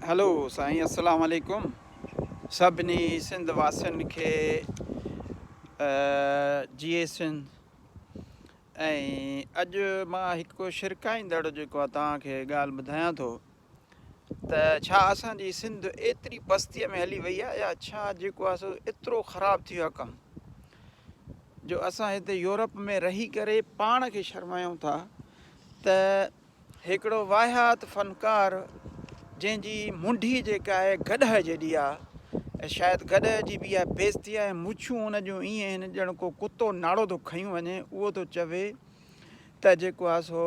Hello साईं, अस्सलाम वालेकुम। सभिनी सिंध वासियुनि खे जीए सिंध। ऐं अॼु मां हिकु शिरकाईंदड़ जेको आहे तव्हांखे ॻाल्हि ॿुधायां थो त छा असांजी सिंध एतिरी पस्तीअ में हली वई आहे या छा जेको आहे सो एतिरो ख़राबु थी वियो आहे कमु जो असां हिते यूरोप में रही करे पाण खे शर्मायूं था त हिकिड़ो वाहियात फ़नकार जंहिंजी मुंडी जेका आहे गॾह जेॾी आहे ऐं शायदि गॾह जी बि इहा बेइज़ती आहे। मुछूं हुन जूं ईअं आहिनि ॼण को कुतो नाड़ो थो खयूं वञे। उहो थो चवे त जेको आहे सो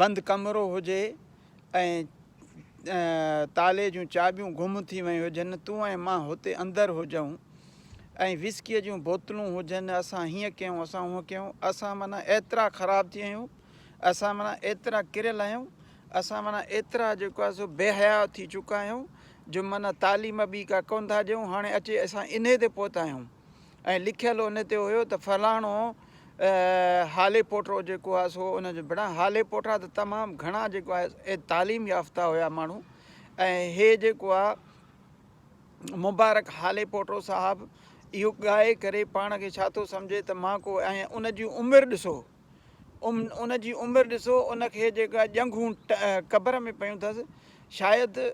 बंदि कमिरो हुजे ऐं ताले जूं चाबियूं गुम थी वियूं हुजनि, तूं ऐं मां हुते अंदरि हुजूं ऐं विस्कीअ जूं बोतलूं हुजनि, असां हीअं कयूं असां हूअं कयूं। असां माना एतिरा ख़राबु थी विया आहियूं, असां माना एतिरा किरियल आहियूं, असां माना एतिरा जेको आहे सो बेहया थी चुका आहियूं जो माना तालीम ॿी का कोन था ॾियूं। हाणे अचे असां इन ते पहुता आहियूं ऐं लिखियलु उन ते हुयो त फलाणो हाले पोटो जेको आहे सो उनजो बड़ा हाले पोटा त तमामु घणा जेको आहे तालीम याफ़्ता हुया माण्हू। ऐं हे जेको आहे मुबारक हाले पोटो साहिबु इहो ॻाए करे पाण खे छा थो सम्झे त मां को ऐं उन जी उमिरि ॾिसो, उन जी उमिरि ॾिसो, उनखे जेका ॼंघूं क़बर में पियूं अथसि। शायदि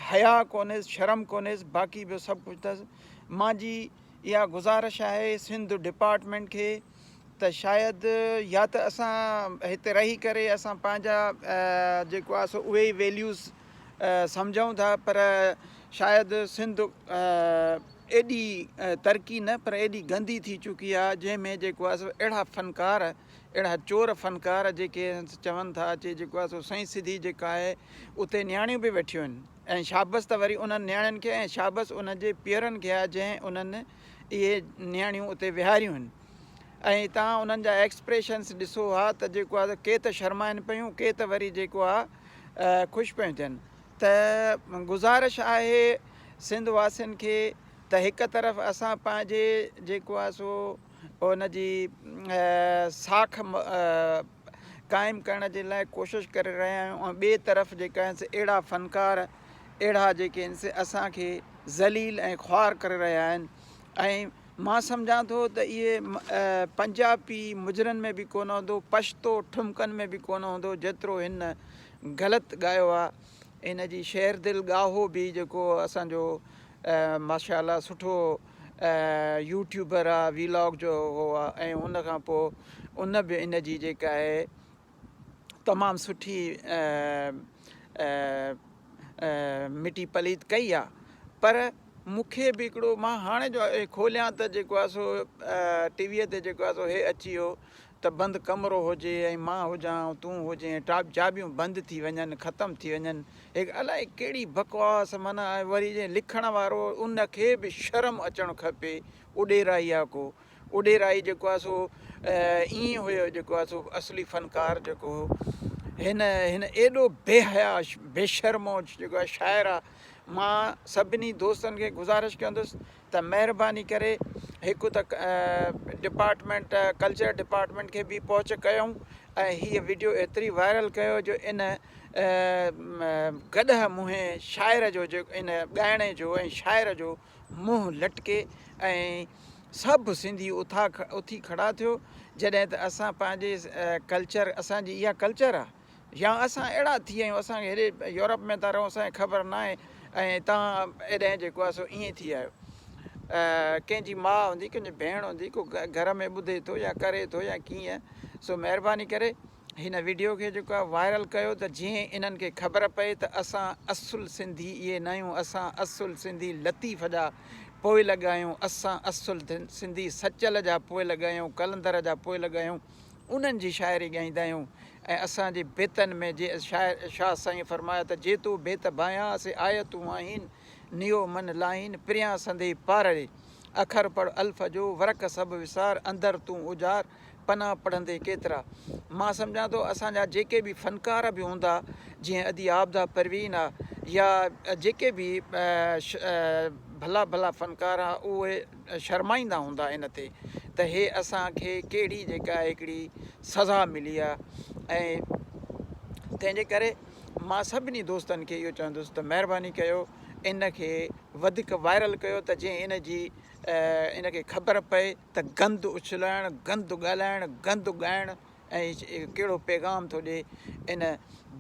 हया कोन्हेसि, शर्म कोन्हेसि, बाक़ी ॿियो सभु कुझु अथसि। मुंहिंजी इहा गुज़ारिश आहे सिंध डिपार्टमेंट खे त शायदि या त असां हिते रही करे असां पंहिंजा जेको आहे सो उहे ई वैल्यूज़ सम्झूं था, पर शायदि सिंध एॾी तरक़ी न पर एॾी गंदी थी चुकी आहे जंहिंमें जेको आहे सो अहिड़ा फ़नकार, अहिड़ा चोर फ़नकार जेके चवनि था अचे जेको आहे सो सही सिधी जेका आहे उते नियाणियूं बि वेठियूं आहिनि ऐं शाबस त वरी उन्हनि नियाणियुनि खे ऐं शाबस उन्हनि जे पीअरनि खे आहे जंहिं उन्हनि इहे नियाणियूं उते विहारियूं आहिनि। ऐं तव्हां उन्हनि जा एक्सप्रेशन्स ॾिसो हा त जेको आहे के त शर्माइनि पियूं, के त वरी जेको आहे ख़ुशि पियूं थियनि। त गुज़ारिश आहे सिंध वासियुनि खे त हिकु तरफ़ असां पंहिंजे जेको आहे सो उनजी साख क़ाइमु करण जे लाइ कोशिशि करे रहिया आहियूं ऐं ॿिए तरफ़ जेका आहिनि अहिड़ा फ़नकार अहिड़ा जेके आहिनि से असांखे ज़लील ऐं ख़्वार करे रहिया आहिनि। ऐं मां सम्झां थो त इहे पंजाबी मुजरनि में बि कोन हूंदो, पश्तो ठुमकनि में बि कोन हूंदो जेतिरो हिन ग़लति ॻायो आहे। इन जी शेर दिलि ॻाहो बि जेको असांजो माशाअल्लाह सुठो यूट्यूबर आहे, वीलॉग जो हो आहे, ऐं उन खां पोइ उन बि इन जी जेका आहे तमामु सुठी मिटी पलीत कई आहे। पर मूंखे बि हिकिड़ो मां हाणे जो खोलियां त जेको आहे सो टीवीअ ते जेको आहे सो हे अची वियो त बंदि कमिरो हुजे ऐं मां हुजां तूं हुजे, चाबियूं बंदि थी वञनि, ख़तमु थी वञनि। हिकु अलाए कहिड़ी बकवास, माना वरी जे लिखण वारो उनखे बि शर्म अचणु खपे। उॾेराई आहे को उॾेराई जेको आहे सो ईअं हुयो जेको आहे सो असली फ़नकार जेको हिन एॾो बेहया बेशर्मो जेको आहे शाइर आहे। मां सभिनी दोस्तनि खे गुज़ारिश कंदुसि त महिरबानी करे हिकु त डिपार्टमेंट कल्चर डिपार्टमेंट खे बि पहुच कयूं ऐं हीअ वीडियो एतिरी वायरल कयो जो इन गॾह मुंहें शाइर जो जेको इन ॻाइणे जो ऐं शाइर जो मुंहुं लटके ऐं सभु सिंधी उथी खड़ा थियो। जॾहिं त असां पंहिंजे कल्चर, असांजी इहा कल्चर आहे या असां अहिड़ा थी विया आहियूं, असांखे हेॾे यूरोप में था रहूं, असांखे ख़बर न आहे ऐं तव्हां एॾे जेको आहे सो ईअं थी आहियो। कंहिंजी माउ हूंदी, कंहिंजी भेण हूंदी, को घर में ॿुधे थो या करे थो या कीअं, सो महिरबानी करे हिन वीडियो खे जेको आहे वायरल कयो त जीअं इन्हनि खे ख़बर पए त असां असुल सिंधी इहे न आहियूं, असां असुल सिंधी लतीफ़ जा पोइ लॻा आहियूं, असां असुल सिंधी सचल जा पोइ लॻा आहियूं, कलंदर जा पोइ लॻा आहियूं, उन्हनि जी शाइरी ॻाईंदा आहियूं। ऐं असांजे बेतनि में जे शाइर शाह साईं फरमाया त जे तूं बेत बायां से आयतूं आहिनि, नियो मन लाहिन प्रिया संदे पारे, अखर पढ़ अल्फ़ जो वरक सभु विसार, अंदरि तूं उजार पना पढ़ंदे केतिरा। मां सम्झां थो असांजा जेके बि फ़नकार बि हूंदा, जीअं अदी आबदा परवीन आहे या जेके बि भला भला फ़नकार आहे, उहे शर्माईंदा हूंदा इन ते त हे असांखे कहिड़ी जेका हिकिड़ी सज़ा मिली आहे। ऐं तंहिंजे करे मां सभिनी दोस्तनि खे इहो चवंदुसि त महिरबानी कयो इन खे वधीक वायरल कयो त जीअं इन जी इन खे ख़बर पए त गंद उछलाइणु गंद ॻाल्हाइणु गंद ॻाइणु ऐं कहिड़ो पैगाम थो ॾिए इन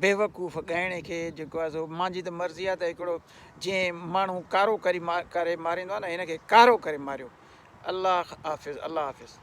बेवकूफ़ ॻाइणे खे जेको आहे सो मुंहिंजी त मर्ज़ी आहे त हिकिड़ो जीअं माण्हू कारो करे मारींदो आहे न हिन खे कारो करे मारियो। अलाह हाफ़िज़, अलाह हाफ़िज़।